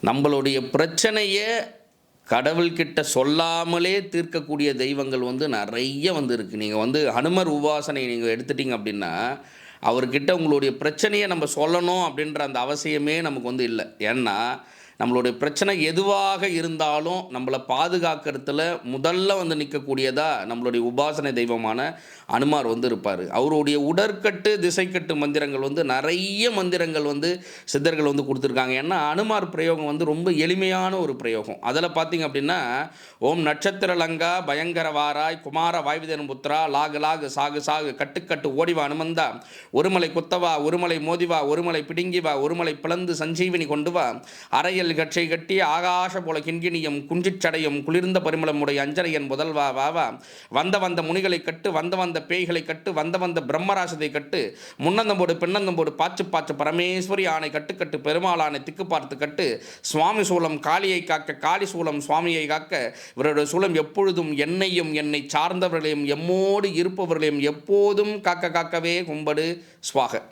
நம்மளுடைய பிரச்சனையை கடவுள்கிட்ட சொல்லாமலே தீர்க்கக்கூடிய தெய்வங்கள் நிறைய இருக்குது. நீங்கள் ஹனுமர் உபாசனை நீங்கள் எடுத்துட்டீங்க அப்படின்னா, அவர்கிட்ட உங்களுடைய பிரச்சனையை நம்ம சொல்லணும் அப்படின்ற அந்த அவசியமே நமக்கு இல்லை. ஏன்னா நம்மளுடைய பிரச்சனை எதுவாக இருந்தாலும் நம்மளை பாதுகாக்கிறதுல முதல்ல நிற்கக்கூடியதா நம்மளுடைய உபாசனை தெய்வமான அனுமார் இருப்பார். அவருடைய உடற்கட்டு திசைக்கட்டு மந்திரங்கள் நிறைய மந்திரங்கள் சித்தர்கள் கொடுத்துருக்காங்க. ஏன்னா அனுமார் பிரயோகம் ரொம்ப எளிமையான ஒரு பிரயோகம். அதில் பார்த்தீங்க அப்படின்னா, ஓம் நட்சத்திர லங்கா பயங்கர வாராய் குமார வாய்விதன் புத்திரா லாகு லாகு சாகு சாகு கட்டுக்கட்டு ஓடிவா அனுமந்தா ஒருமலை குத்தவா ஒருமலை மோதிவா ஒருமலை பிடுங்கிவா ஒருமலை பிளந்து சஞ்சீவினி கொண்டு வா அறையல் கட்சை கட்டி ஆகாஷ போல கிண்கிணியும் குஞ்சிச்சடையும் குளிர்ந்த பரிமளமுடைய அஞ்சனையன் முதல்வா வாவா வந்த வந்த முனிகளை கட்டு வந்த வந்த பேய்களை கட்டு வந்த வந்த பிரம்மராசத்தை கட்டு முன்னந்தம்போடு பின்னந்தம்போடு பாச்சு பாச்சு பரமேஸ்வரி ஆணை கட்டுக்கட்டு பெருமாள் ஆணை திக்கு பார்த்து கட்டு சுவாமி சூலம் காளியை காக்க காளி சூலம் சுவாமியை காக்க இவருடைய சூலம் எப்பொழுதும் என்னையும் என்னை சார்ந்தவர்களையும் எம்மோடு இருப்பவர்களையும் எப்போதும் காக்க காக்கவே கும்படு ஸ்வாக.